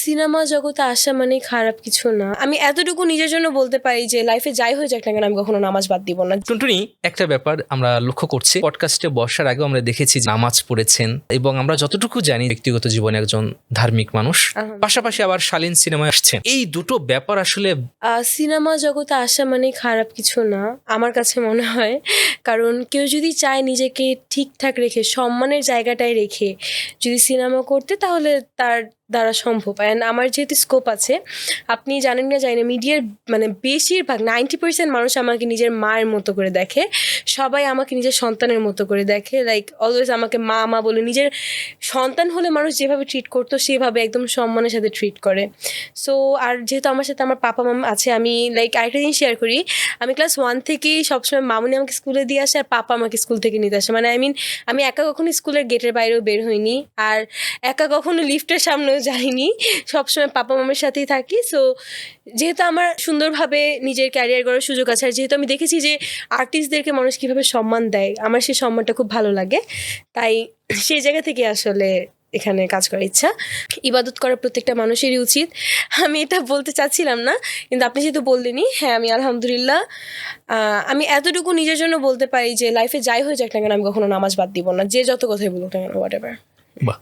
Cinema জগতে আসা মানেই খারাপ কিছু না। আমি এতটুকু নিজের জন্য বলতে পারি যে লাইফে যাই হয়ে যাক না কেন আমি কখনো নামাজ বাদ দিব না। টুনটুনি, একটা ব্যাপার আমরা লক্ষ্য করছি, পডকাস্টে বসার আগেও আমরা দেখেছি যে নামাজ পড়েছেন এবং আমরা যতটুকু জানি ব্যক্তিগত জীবনে একজন ধার্মিক মানুষ, পাশাপাশি আবার শালীন সিনেমায় আসছেন। এই দুটো ব্যাপার আসলে সিনেমা জগতে আসা মানেই খারাপ কিছু না আমার কাছে মনে হয়। কারণ কেউ যদি চায় নিজেকে ঠিকঠাক রেখে সম্মানের জায়গাটায় রেখে যদি সিনেমা করতে, তাহলে তার দ্বারা সম্ভব। অ্যান্ড আমার যেহেতু স্কোপ আছে, আপনি জানেন না জানি না, মিডিয়ার মানে বেশিরভাগ 90% মানুষ আমাকে নিজের মায়ের মতো করে দেখে, সবাই আমাকে নিজের সন্তানের মতো করে দেখে। লাইক অলওয়েজ আমাকে মা মা বলে। নিজের সন্তান হলে মানুষ যেভাবে ট্রিট করতো সেভাবে একদম সম্মানের সাথে ট্রিট করে। সো আর যেহেতু আমার সাথে আমার পাপা মামা আছে, আমি লাইক আরেকটা জিনিস শেয়ার করি। আমি ক্লাস 1 থেকেই সবসময় মামুনি আমাকে স্কুলে দিয়ে আসে আর পাপা আমাকে স্কুল থেকে নিতে আসে। মানে আমি একা কখনো স্কুলের গেটের বাইরেও বের হইনি, আর একা কখনো লিফটের সামনেও যাইনি, সবসময় পাপা মামার সাথেই থাকি। সো যেহেতু আমার সুন্দরভাবে নিজের ক্যারিয়ার গড়ার সুযোগ আছে, আর যেহেতু আমি দেখেছি যে আর্টিস্টদেরকে মানুষ কীভাবে সম্মান দেয়, আমার সেই সম্মানটা খুব ভালো লাগে। তাই সেই জায়গা থেকে আসলে এখানে কাজ করার ইচ্ছা। ইবাদত করা প্রত্যেকটা মানুষেরই উচিত। আমি এটা বলতে চাচ্ছিলাম না, কিন্তু আপনি যেহেতু বললেনই, হ্যাঁ আমি আলহামদুলিল্লাহ আমি এতটুকু নিজের জন্য বলতে পারি যে লাইফে যাই হয়ে যাক না কেন আমি কখনো নামাজ বাদ দিব না, যে যত কথাই বলুক না কেন, হোয়াট এভার। বাহ,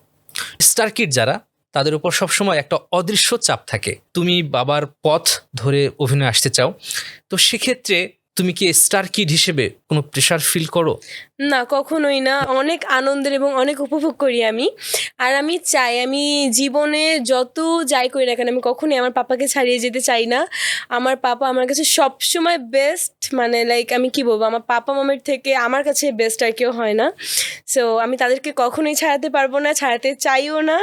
স্টার কিড যারা, তাদের উপর সবসময় একটা অদৃশ্য চাপ থাকে। তুমি বাবার পথ ধরে অভিনয় আসতে চাও, তো সেক্ষেত্রে তুমি কি স্টার কিড হিসেবে কোনো প্রেশার ফিল করো? না, কখনোই না। অনেক আনন্দের এবং অনেক উপভোগ করি আমি। আর আমি চাই আমি জীবনে যত যাই করি না কেন আমি কখনোই আমার পাপাকে ছাড়িয়ে যেতে চাই না। আমার পাপা আমার কাছে সবসময় বেস্ট। মানে লাইক আমি কি বলবো, আমার পাপা মামের থেকে আমার কাছে বেস্ট আর কেউ হয় না। সো আমি তাদেরকে কখনোই ছাড়াতে পারবো না, ছাড়াতে চাইও না।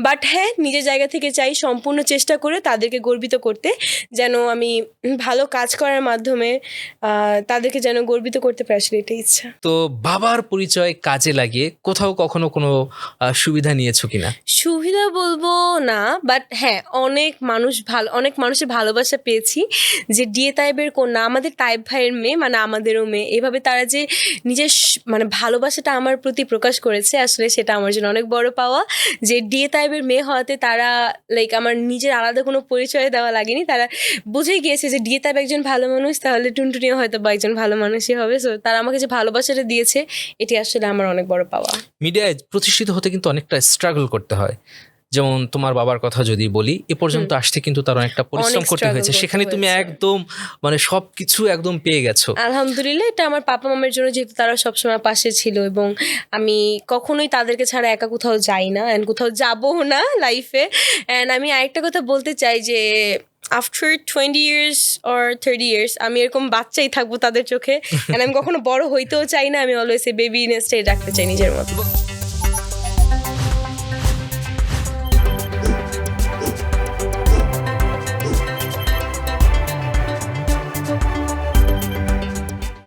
বাট হ্যাঁ, নিজের জায়গা থেকে চাই সম্পূর্ণ চেষ্টা করে তাদেরকে গর্বিত করতে, যেন আমি ভালো কাজ করার মাধ্যমে তাদেরকে যেন গর্বিত করতে পারি। আসলে এটাই ইচ্ছা। তো বাবার পরিচয় কাজে লাগিয়ে কোথাও কখনো কোনো সুবিধা নিয়েছো কিনা? সুবিধা বলবো না, বাট হ্যাঁ অনেক মানুষের ভালোবাসা পেয়েছি। যে ডিএ তাইবের কন্যা, আমাদের তাইব ভাইয়ের মেয়ে, মানে আমাদেরও মেয়ে, এভাবে তারা যে নিজের মানে ভালোবাসাটা আমার প্রতি প্রকাশ করেছে, আসলে সেটা আমার জন্য অনেক বড় পাওয়া। যে ডিএ তাইবের মেয়ে হওয়াতে তারা লাইক আমার নিজের আলাদা কোনো পরিচয় দেওয়া লাগেনি, তারা বুঝে গিয়েছে যে ডিএ তাইব একজন ভালো মানুষ, তাহলে টুনটুনিও হয়তো বা একজন ভালো মানুষই হবে। সো তারা আমাকে যে ভালোবাসাটা দিয়েছে, এটি আসলে আমার অনেক বড় পাওয়া। মিডিয়ায় প্রতিষ্ঠিত হতে কিন্তু অনেকটা স্ট্রাগল করতে হয়। যেমন তোমার বাবার কথা যদি বলি, এ পর্যন্ত আসতে কিন্তু তার অনেকটা পরিশ্রম করতে হয়েছে। সেখানে তুমি একদম মানে সবকিছু একদম পেয়ে গেছো। আলহামদুলিল্লাহ, এটা আমার পাপা মামের জন্য, যেহেতু তারা সবসময় পাশে ছিল এবং আমি কখনোই তাদেরকে ছাড়া একা কোথাও যাই না, অ্যান্ড কোথাও যাবো না লাইফে। অ্যান্ড আমি আরেকটা কথা বলতে চাই যে আফটার 20 years or 30 years আমি এরকম বাচ্চাই থাকবো তাদের চোখে। অ্যান্ড আমি কখনো বড় হইতেও চাই না, আমি অলওয়েজ বেবি নেস্টে রাখতে চাই নিজের মতো।